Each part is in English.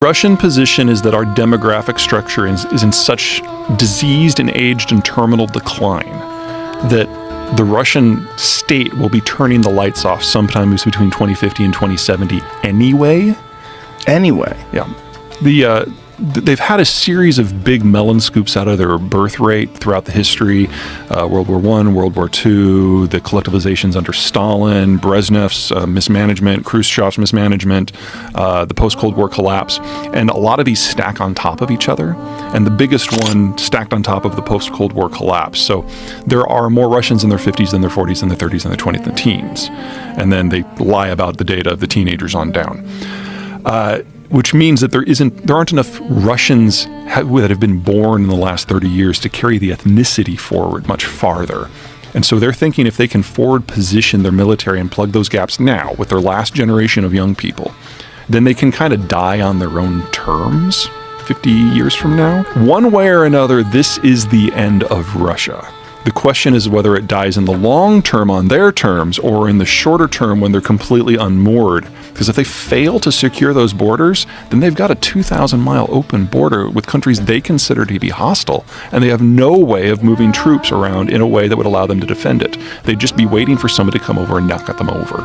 Russian position is that our demographic structure is in such diseased and aged and terminal decline that the Russian state will be turning the lights off sometimes between 2050 and 2070 anyway. Yeah. They've had a series of big melon scoops out of their birth rate throughout the history. World War I, World War II, the collectivizations under Stalin, Brezhnev's mismanagement, Khrushchev's mismanagement, the post-Cold War collapse. And a lot of these stack on top of each other. And the biggest one stacked on top of the post-Cold War collapse. So there are more Russians in their 50s than their 40s than their 30s than their 20s than teens. And then they lie about the data of the teenagers on down. Which means that there aren't enough Russians that have been born in the last 30 years to carry the ethnicity forward much farther. And so they're thinking if they can forward position their military and plug those gaps now with their last generation of young people, then they can kind of die on their own terms 50 years from now. One way or another, this is the end of Russia. The question is whether it dies in the long term on their terms or in the shorter term when they're completely unmoored. Because if they fail to secure those borders, then they've got a 2,000-mile open border with countries they consider to be hostile, and they have no way of moving troops around in a way that would allow them to defend it. They'd just be waiting for somebody to come over and knock them over.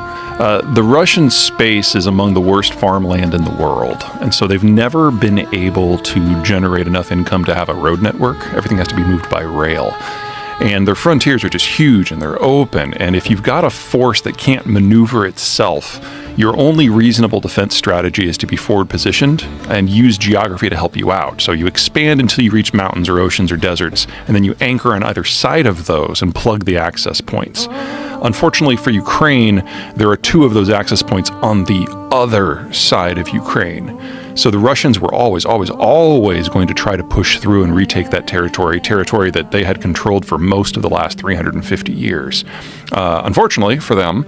The Russian space is among the worst farmland in the world, and so they've never been able to generate enough income to have a road network. Everything has to be moved by rail. And their frontiers are just huge and they're open. And if you've got a force that can't maneuver itself, your only reasonable defense strategy is to be forward positioned and use geography to help you out. So you expand until you reach mountains or oceans or deserts, and then you anchor on either side of those and plug the access points. Unfortunately for Ukraine, there are two of those access points on the other side of Ukraine. So the Russians were always going to try to push through and retake that territory that they had controlled for most of the last 350 years. Unfortunately for them,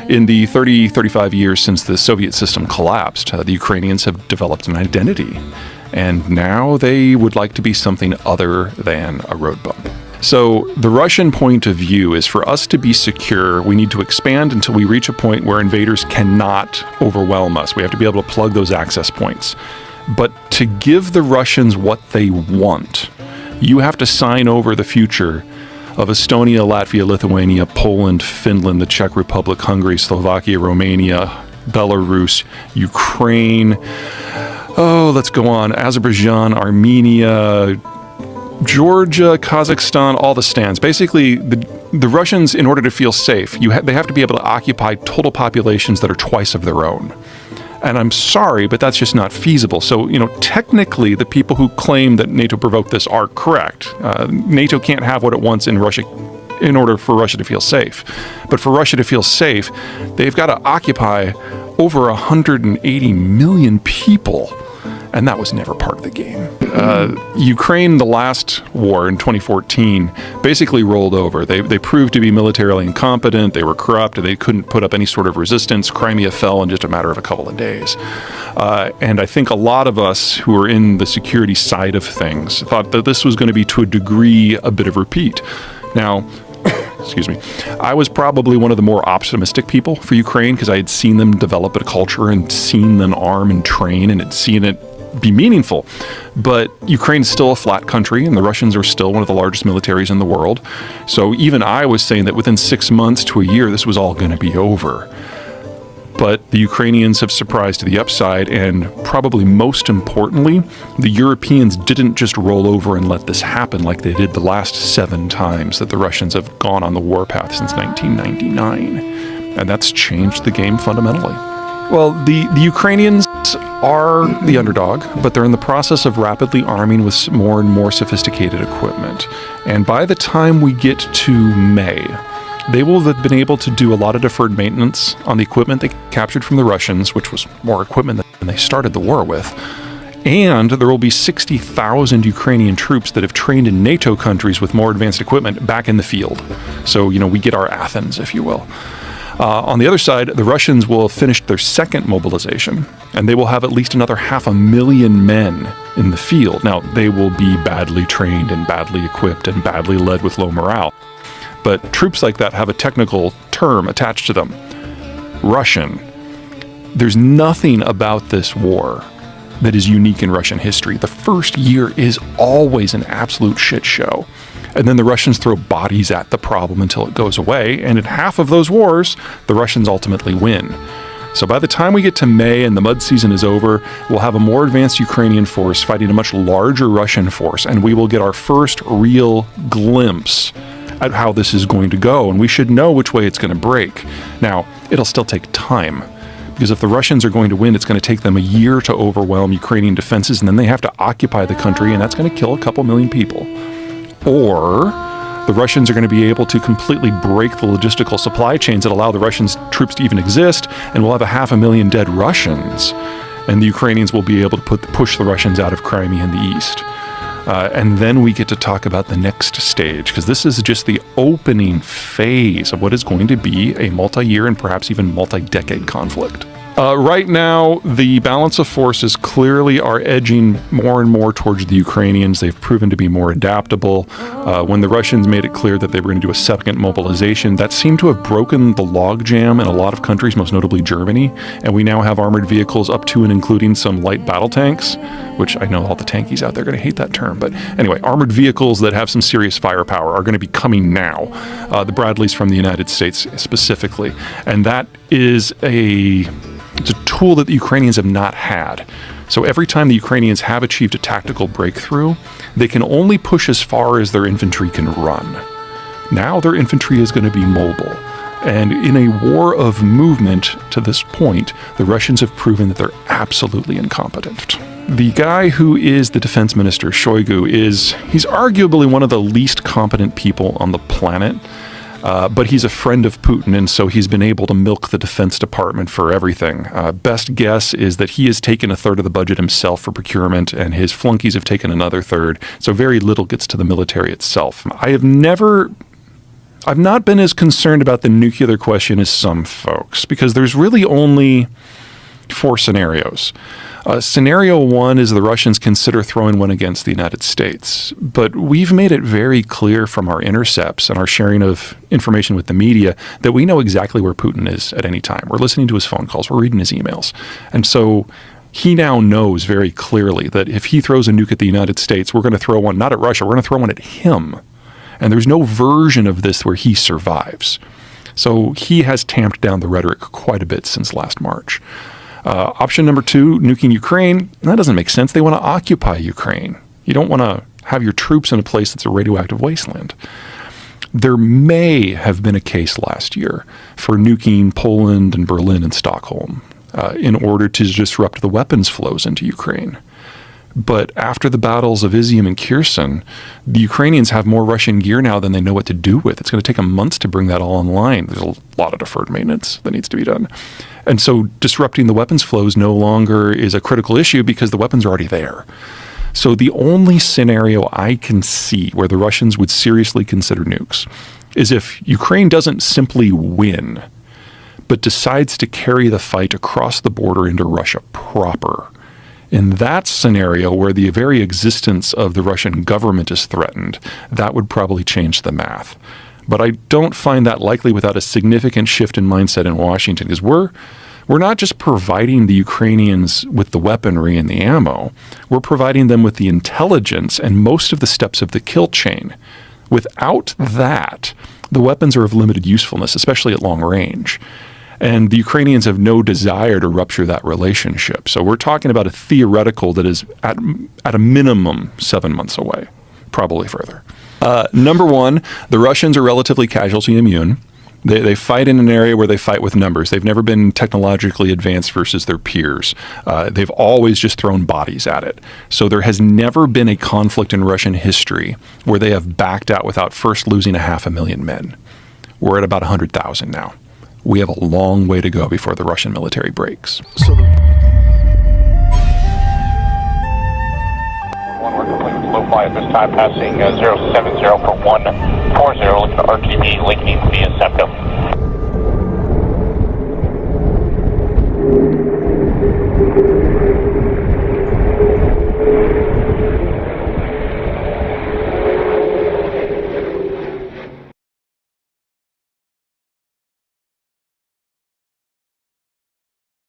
in the 35 years since the Soviet system collapsed, the Ukrainians have developed an identity. And now they would like to be something other than a road bump. So the Russian point of view is for us to be secure, we need to expand until we reach a point where invaders cannot overwhelm us. We have to be able to plug those access points. But to give the Russians what they want, you have to sign over the future of Estonia, Latvia, Lithuania, Poland, Finland, the Czech Republic, Hungary, Slovakia, Romania, Belarus, Ukraine, let's go on, Azerbaijan, Armenia, Georgia, Kazakhstan, all the stands. Basically, the Russians, in order to feel safe, they have to be able to occupy total populations that are twice of their own. And I'm sorry, but that's just not feasible. So, technically, the people who claim that NATO provoked this are correct. NATO can't have what it wants in Russia in order for Russia to feel safe. But for Russia to feel safe, they've got to occupy over 180 million people. And that was never part of the game. Ukraine, the last war in 2014, basically rolled over. They proved to be militarily incompetent, they were corrupt, they couldn't put up any sort of resistance. Crimea fell in just a matter of a couple of days. And I think a lot of us who are in the security side of things thought that this was going to be, to a degree, a bit of repeat. Now, excuse me, I was probably one of the more optimistic people for Ukraine because I had seen them develop a culture and seen them arm and train and had seen it be meaningful. But Ukraine's still a flat country and the Russians are still one of the largest militaries in the world. So even I was saying that within 6 months to a year, this was all going to be over. But the Ukrainians have surprised to the upside, and probably most importantly, the Europeans didn't just roll over and let this happen like they did the last 7 times that the Russians have gone on the warpath since 1999. And that's changed the game fundamentally. Well, the Ukrainians are the underdog, but they're in the process of rapidly arming with more and more sophisticated equipment. And by the time we get to May, they will have been able to do a lot of deferred maintenance on the equipment they captured from the Russians, which was more equipment than they started the war with. And there will be 60,000 Ukrainian troops that have trained in NATO countries with more advanced equipment back in the field. So, we get our Athens, if you will. On the other side, the Russians will have finished their second mobilization, and they will have at least another 500,000 men in the field. Now, they will be badly trained and badly equipped and badly led with low morale. But troops like that have a technical term attached to them. Russian. There's nothing about this war that is unique in Russian history. The first year is always an absolute shit show. And then the Russians throw bodies at the problem until it goes away. And in half of those wars, the Russians ultimately win. So by the time we get to May and the mud season is over, we'll have a more advanced Ukrainian force fighting a much larger Russian force. And we will get our first real glimpse at how this is going to go. And we should know which way it's going to break. Now, it'll still take time. Because if the Russians are going to win, it's going to take them a year to overwhelm Ukrainian defenses, and then they have to occupy the country, and that's going to kill a couple million people. Or the Russians are going to be able to completely break the logistical supply chains that allow the Russian troops to even exist, and we'll have 500,000 dead Russians, and the Ukrainians will be able to push the Russians out of Crimea in the east. And then we get to talk about the next stage, because this is just the opening phase of what is going to be a multi-year and perhaps even multi-decade conflict. Right now, the balance of forces clearly are edging more and more towards the Ukrainians. They've proven to be more adaptable. When the Russians made it clear that they were going to do a second mobilization, that seemed to have broken the logjam in a lot of countries, most notably Germany. And we now have armored vehicles up to and including some light battle tanks, which I know all the tankies out there are going to hate that term. But anyway, armored vehicles that have some serious firepower are going to be coming now. The Bradleys from the United States specifically. And that is it's a tool that the Ukrainians have not had. So every time the Ukrainians have achieved a tactical breakthrough, they can only push as far as their infantry can run. Now their infantry is going to be mobile. And in a war of movement to this point, the Russians have proven that they're absolutely incompetent. The guy who is the defense minister, Shoigu, he's arguably one of the least competent people on the planet. But he's a friend of Putin, and so he's been able to milk the Defense Department for everything. Best guess is that he has taken a third of the budget himself for procurement, and his flunkies have taken another third, so very little gets to the military itself. I've not been as concerned about the nuclear question as some folks, because there's really only 4 scenarios. Scenario 1 is the Russians consider throwing one against the United States. But we've made it very clear from our intercepts and our sharing of information with the media that we know exactly where Putin is at any time. We're listening to his phone calls. We're reading his emails. And so he now knows very clearly that if he throws a nuke at the United States, we're going to throw one not at Russia, we're going to throw one at him. And there's no version of this where he survives. So he has tamped down the rhetoric quite a bit since last March. Option number 2, nuking Ukraine, that doesn't make sense. They want to occupy Ukraine. You don't want to have your troops in a place that's a radioactive wasteland. There may have been a case last year for nuking Poland and Berlin and Stockholm in order to disrupt the weapons flows into Ukraine. But after the battles of Izium and Kherson, the Ukrainians have more Russian gear now than they know what to do with. It's going to take them months to bring that all online. There's a lot of deferred maintenance that needs to be done. And so disrupting the weapons flows no longer is a critical issue because the weapons are already there. So the only scenario I can see where the Russians would seriously consider nukes is if Ukraine doesn't simply win, but decides to carry the fight across the border into Russia proper. In that scenario, where the very existence of the Russian government is threatened, that would probably change the math. But I don't find that likely without a significant shift in mindset in Washington, because we're not just providing the Ukrainians with the weaponry and the ammo, we're providing them with the intelligence and most of the steps of the kill chain. Without that, the weapons are of limited usefulness, especially at long range. And the Ukrainians have no desire to rupture that relationship. So we're talking about a theoretical that is at a minimum 7 months away, probably further. Number 1, the Russians are relatively casualty immune. They fight in an area where they fight with numbers. They've never been technologically advanced versus their peers. They've always just thrown bodies at it. So there has never been a conflict in Russian history where they have backed out without first losing 500,000 men. We're at about 100,000 now. We have a long way to go before the Russian military breaks. So we're complete with low fly at this time, passing 070 for 140, looking to RTB, linking via SEPCO.